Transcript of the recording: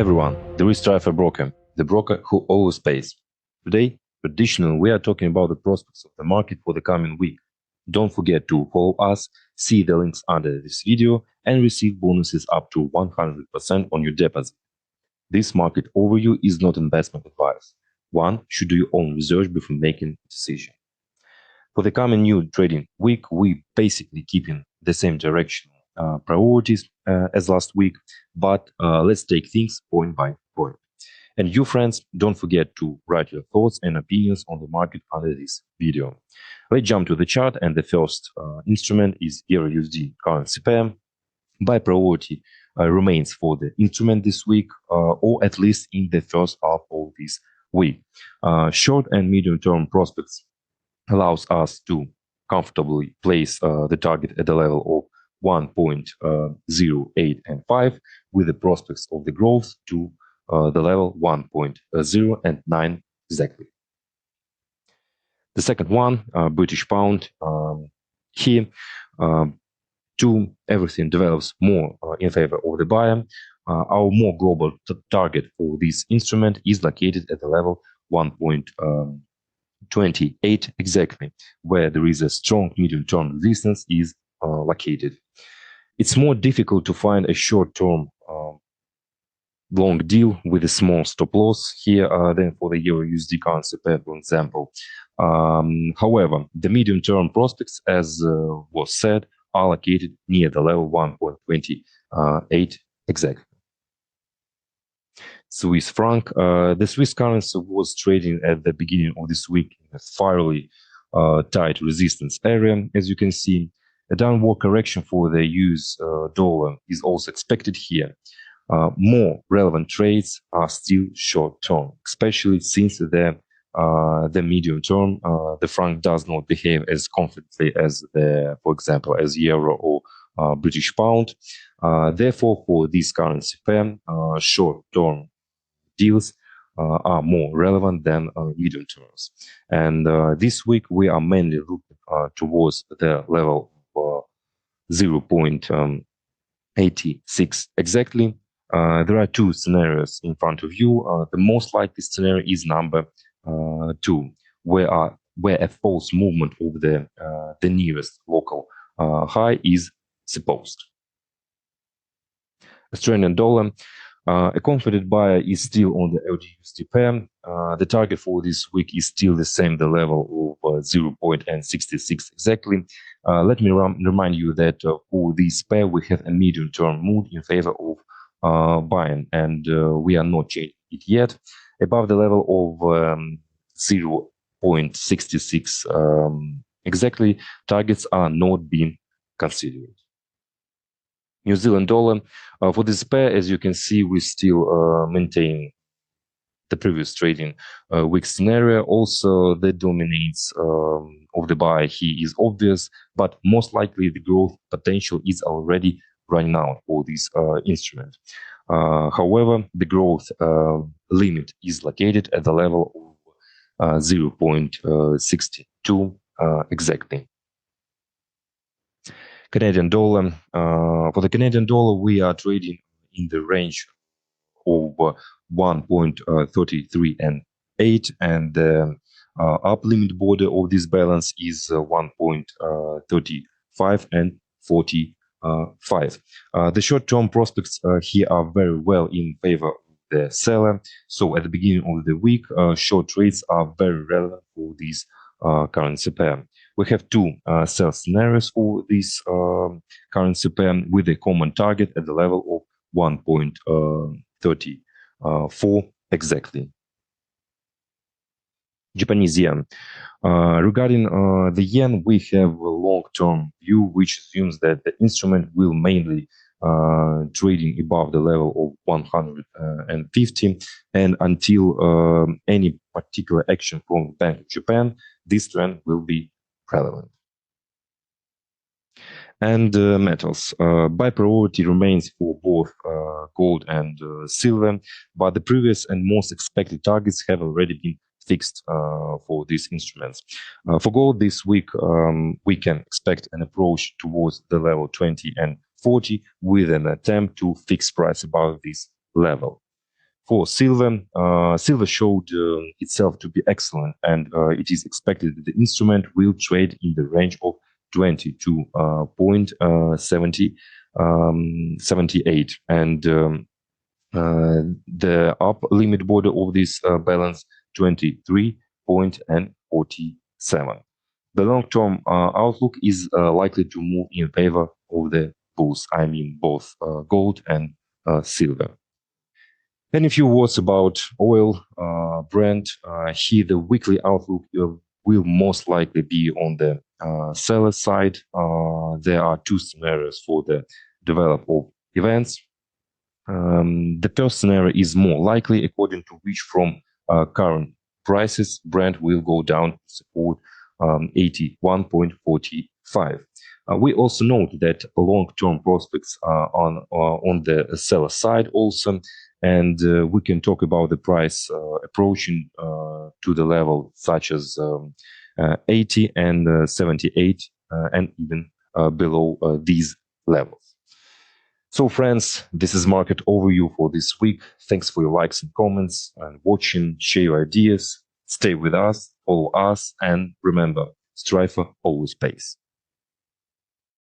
everyone, the Risk Driver Broker, the broker who always pays. Today, traditionally, we are talking about the prospects of the market for the coming week. Don't forget to follow us, see the links under this video, and receive bonuses up to 100% on your deposit. This market overview is not investment advice. One should do your own research before making a decision. For the coming new trading week, we basically keeping the same direction priorities as last week, but let's take things point by point. And you friends, don't forget to write your thoughts and opinions on the market under this video. Let's jump to the chart, and the first instrument is EURUSD currency pair. Buy priority remains for the instrument this week, or at least in the first half of this week. Short and medium-term prospects allows us to comfortably place the target at the level of 1.08 with the prospects of the growth to the level 1.09 exactly. The second one, British pound, here everything develops more in favor of the buyer. Our more global target for this instrument is located at the level 1.28 exactly, where there is a strong medium-term resistance is located. It's more difficult to find a short-term long deal with a small stop loss here than for the EURUSD currency pair, for example. However, the medium-term prospects, as was said, are located near the level 1.28 exactly. Swiss franc. The Swiss currency was trading at the beginning of this week in a fairly tight resistance area, as you can see. A downward correction for the US dollar is also expected here. More relevant trades are still short-term, especially since the medium term, the franc does not behave as confidently as for example, as euro or British pound. Therefore, for this currency pair, short-term deals are more relevant than medium terms. And this week we are mainly looking towards the level of 0.86 exactly. There are two scenarios in front of you. The most likely scenario is number 2, where a false movement of the nearest local high is supposed. Australian dollar. A confident buyer is still on the LGUSD pair. The target for this week is still the same, the level of 0.66 exactly. Let me remind you that for this pair we have a medium-term mood in favor of buying, and we are not changing it yet. Above the level of 0.66 exactly, targets are not being considered. New Zealand dollar. For this pair, as you can see, we still maintain the previous trading week scenario. Also, the dominance of the buy here is obvious, but most likely the growth potential is already running out for this instrument. However, the growth limit is located at the level of 0.62 exactly. Canadian dollar. For the Canadian dollar, we are trading in the range of 1.33 and the upper limit border of this balance is 1.35 and 45. The short-term prospects here are very well in favor of the seller. So at the beginning of the week, short trades are very relevant for this currency pair. We have two sell scenarios for this currency pair with a common target at the level of 1.34 exactly. Japanese yen. Regarding the yen, we have a long-term view, which assumes that the instrument will mainly trading above the level of 150, and until any particular action from the Bank of Japan, this trend will be relevant. And metals. Buy priority remains for both gold and silver, but the previous and most expected targets have already been fixed for these instruments. For gold this week, we can expect an approach towards the level 20 and 40 with an attempt to fix price above this level. For silver, silver showed itself to be excellent, and it is expected that the instrument will trade in the range of 22.78, and the upper limit border of this balance 23.47. The long-term outlook is likely to move in favor of the bulls. I mean both gold and silver. And a few words about oil, Brent. Here, the weekly outlook will most likely be on the seller side. There are two scenarios for the development of events. The first scenario is more likely, according to which from current prices, Brent will go down to support 81.45. We also note that long-term prospects are on the seller side also, and we can talk about the price approaching to the level such as 80 and 78 and even below these levels. So friends, this is market overview for this week. Thanks for your likes and comments and watching, share your ideas, stay with us, follow us, and remember, Strifer always pays.